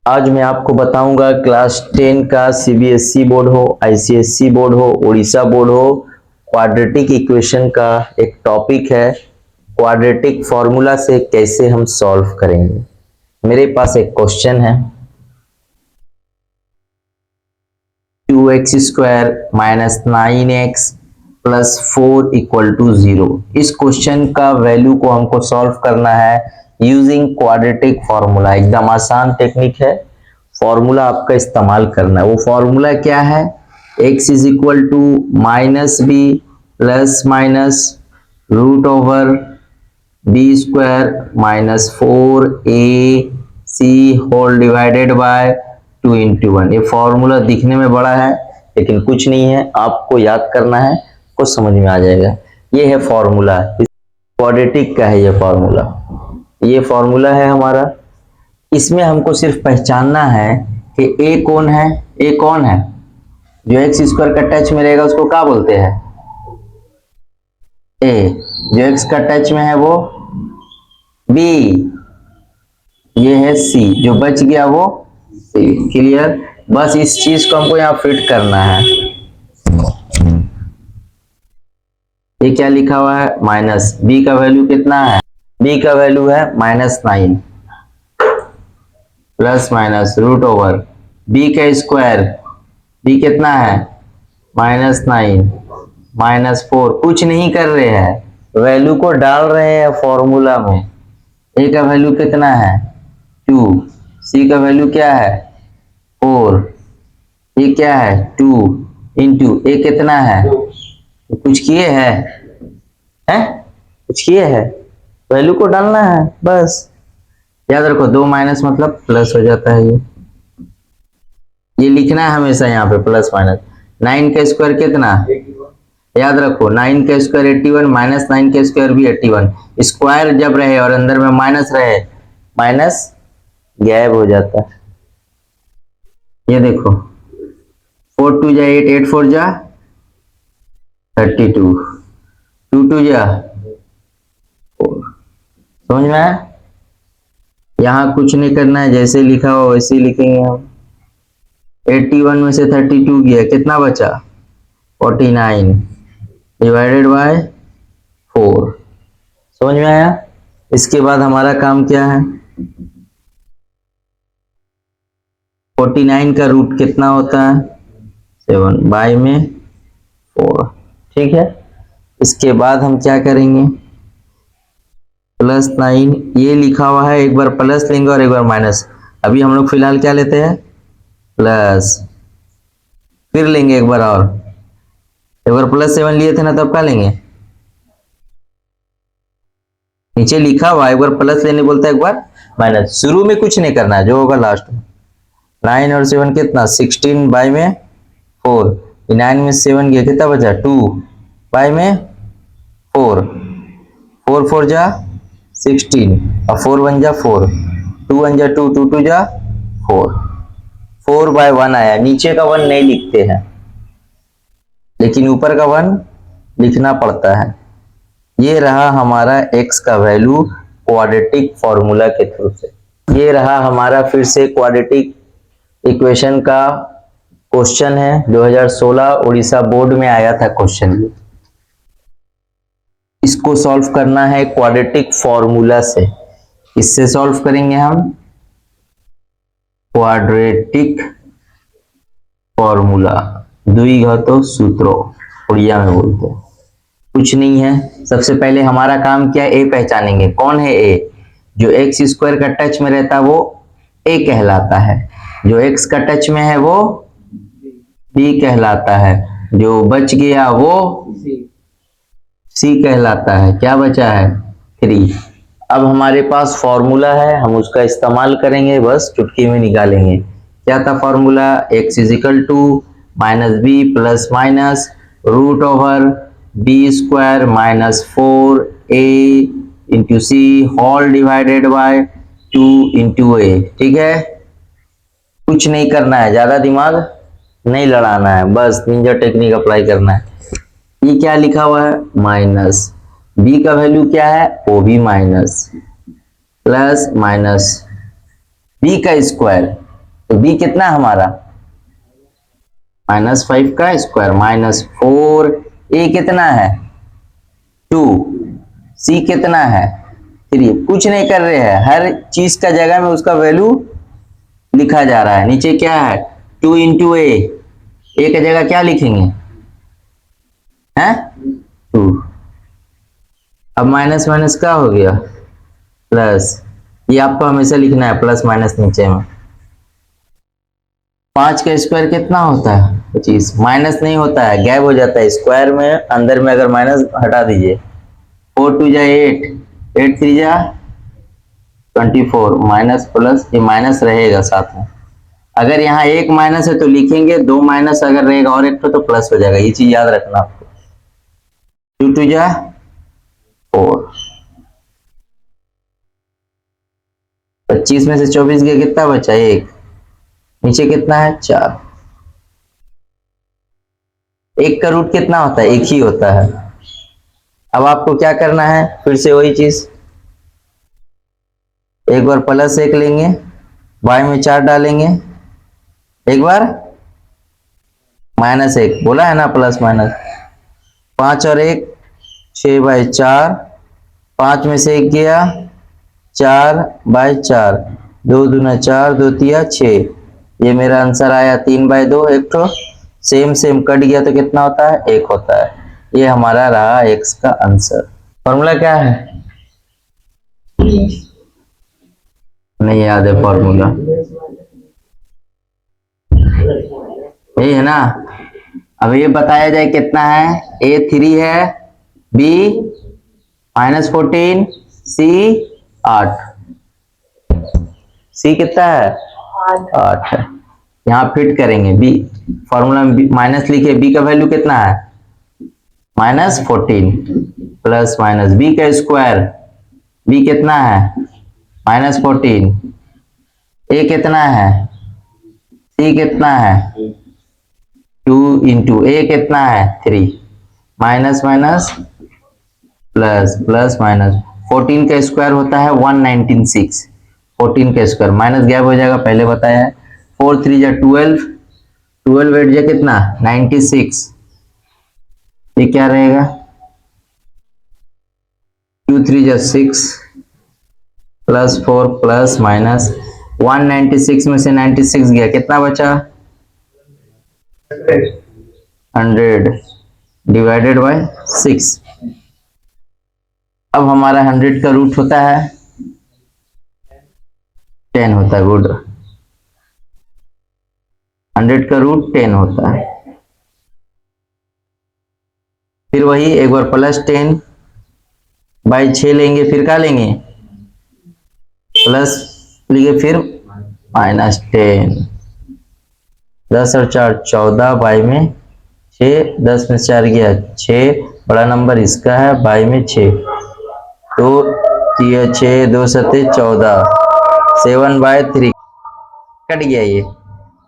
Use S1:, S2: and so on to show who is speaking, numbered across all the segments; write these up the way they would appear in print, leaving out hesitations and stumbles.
S1: आज मैं आपको बताऊंगा क्लास 10 का सीबीएसई बोर्ड हो, आईसीएसई बोर्ड हो, उड़ीसा बोर्ड हो, क्वाड्रेटिक इक्वेशन का एक टॉपिक है। क्वाड्रेटिक फॉर्मूला से कैसे हम सॉल्व करेंगे। मेरे पास एक क्वेश्चन है 2x² minus 9x plus 4 equal to 0। इस क्वेश्चन का वैल्यू को हमको सॉल्व करना है यूजिंग क्वाड्रेटिक फॉर्मूला। एकदम आसान टेक्निक है, फॉर्मूला आपका इस्तेमाल करना है। वो फॉर्मूला क्या है? x is equal to minus b plus minus root over b square minus 4ac whole divided by 2 into 1। ये फॉर्मूला दिखने में बड़ा है लेकिन कुछ नहीं है, आपको याद करना है, कुछ समझ में आ जाएगा। ये है फॉर्मूला, क्वाड्रेटिक का है ये फॉर्मूला। ये फॉर्मूला है हमारा। इसमें हमको सिर्फ पहचानना है कि a कौन है। a कौन है? जो x² का टच में रहेगा उसको क्या बोलते हैं? a। जो x का टच में है वो b। ये है c, जो बच गया वो c। क्लियर? बस इस चीज को हमको यहाँ फिट करना है। ये क्या लिखा हुआ है? माइनस b का वैल्यू कितना है? b का वैल्यू है -9 plus minus root over b का स्क्वायर। b कितना है? -9 माइनस 4। कुछ नहीं कर रहे हैं, वैल्यू को डाल रहे हैं फॉर्मूला में। a का वैल्यू कितना है? 2। c का वैल्यू क्या है? 4। ये क्या है? 2 इंटू a कितना है? कुछ किए हैं? कुछ किए हैं? वैल्यू को डालना है बस। याद रखो, 2 माइनस मतलब प्लस हो जाता है। ये लिखना है हमेशा यहाँ पे प्लस माइनस। 9 का स्क्वायर कितना? याद रखो, 9 का स्क्वायर 81 माइनस 9 का स्क्वायर भी 81। स्क्वायर जब रहे और अंदर में माइनस रहे, माइनस गायब हो जाता है। ये देखो, 4 2 जा 8, 8 4 जा 32, 2 2 जा 4। समझ में आया? यहाँ कुछ नहीं करना है, जैसे लिखा हो वैसे ही लिखेंगे हम। 81 में से 32 गया, कितना बचा? 49 डिवाइडेड बाय 4। समझ में आया? इसके बाद हमारा काम क्या है? 49 का रूट कितना होता है? 7 बाय में 4। ठीक है, इसके बाद हम क्या करेंगे? +9 ये लिखा हुआ है, एक बार प्लस लेंगे और एक बार माइनस। अभी हम लोग फिलहाल क्या लेते हैं? प्लस। फिर लेंगे एक बार और, एक बार +7 लिए थे ना, तब क्या लेंगे? नीचे लिखा हुआ एक बार प्लस लेने बोलता है, एक बार माइनस। शुरू में कुछ नहीं करना है, जो होगा लास्ट में। 9 और 7 कितना? 16 बाय में 4। 9 में 7 गया, कितना बचा? 2 बाय में 4। 4 4 जा 16 और 4 1 जा 4, 2 1 जा 2, 2 2 जा 4। 4 बाय 1 आया। नीचे का 1 नहीं लिखते हैं लेकिन ऊपर का 1 लिखना पड़ता है। ये रहा हमारा x का वैल्यू क्वाड्रेटिक फॉर्मूला के थ्रू से। ये रहा हमारा फिर से क्वाड्रेटिक इक्वेशन का क्वेश्चन है। 2016 उड़ीसा बोर्ड में आया था क्वेश्चन। इसको सॉल्व करना है क्वाड्रेटिक फॉर्मूला से। इससे सॉल्व करेंगे हम क्वाड्रेटिक फॉर्मूला। द्विघातो सूत्रों उड़िया में बोलते हैं। कुछ नहीं है, सबसे पहले हमारा काम क्या है? a पहचानेंगे। कौन है a? जो x² का टच में रहता है वो a कहलाता है। जो x का टच में है वो b कहलाता है। जो बच गया वो c कहलाता है। क्या बचा है? 3। अब हमारे पास फॉर्मूला है, हम उसका इस्तेमाल करेंगे, बस चुटकी में निकालेंगे। क्या था formula? x is equal to minus b plus minus root over b square minus 4a into c whole divided by 2 into a। ठीक है, कुछ नहीं करना है, ज्यादा दिमाग नहीं लड़ाना है, बस निंजा टेक्निक अप्लाई करना है। ये क्या लिखा हुआ है? माइनस b का वैल्यू क्या है? वो भी माइनस प्लस माइनस b का स्क्वायर। तो b कितना है हमारा -5 का स्क्वायर -4। a कितना है 2। c कितना है 3। कुछ नहीं कर रहे हैं, हर चीज का जगह में उसका वैल्यू लिखा जा रहा है। नीचे क्या है 2 इंटू ए की जगह क्या लिखेंगे हैं 2। अब माइनस माइनस क्या हो गया प्लस। ये आपको हमेशा लिखना है प्लस माइनस नीचे में। 5 का स्क्वायर कितना होता है 25। माइनस नहीं होता है, गैप हो जाता है स्क्वायर में, अंदर में अगर माइनस हटा दीजिए। 4 2 जा 8, 8 3 जा 24, माइनस प्लस ये माइनस रहेगा साथ में। अगर यहाँ एक माइनस है तो लिखेंगे, दो माइनस अगर रहेगा और एक तो प्लस हो जाएगा, ये चीज याद रखना आपको। 2 2 जा 4, 25 में से 24 गया कितना बचा 1, नीचे कितना है 4। एक का रूट कितना होता है 1 ही होता है। अब आपको क्या करना है, फिर से वही चीज, एक बार प्लस 1 लेंगे, बाई में 4 डालेंगे, एक बार -1 बोला है ना प्लस माइनस। 5 और 1 6/4, 5 में से 1 गया 4/4, 2 दूना 4, 2 तिया 6। ये मेरा आंसर आया 3/2। एक तो सेम सेम कट गया तो कितना होता है 1 होता है। ये हमारा रहा x का आंसर। फॉर्मूला क्या है नहीं याद है फॉर्मूला, यही है ना। अब ये बताया जाए कितना है, a 3 है, b -14, c 8। c कितना है 8 है। यहाँ फिट करेंगे b, फॉर्मूला में माइनस लिखे, b का वैल्यू कितना है -14 प्लस माइनस b का स्क्वायर, b कितना है -14, a कितना है c कितना है 2 इंटू a कितना है 3, minus minus plus plus minus. 14 का स्क्वायर होता है 196, 14 का स्क्वायर माइनस गैप हो जाएगा पहले बताया है। 4 3 जा 12, 12 8 जा कितना 96, ये क्या रहेगा 2 3 जा 6 प्लस 4 प्लस माइनस 196 में से 96 गया कितना बचा 100 डिवाइडेड बाय 6। अब हमारा 100 का रूट होता है 10 होता है। गुड, 100 का रूट 10 होता है। फिर वही एक बार +10/6 लेंगे, फिर क्या लेंगे प्लस लेंगे, फिर -10। 10 और 4 14, बाई में 6, 10 में 4 गया 6, बड़ा नंबर इसका है, बाई में 6, तो 6 2 7 14, 7/3 कट गया, ये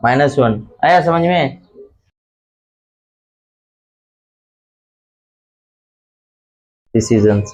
S1: -1 आया समझ में। This is answer.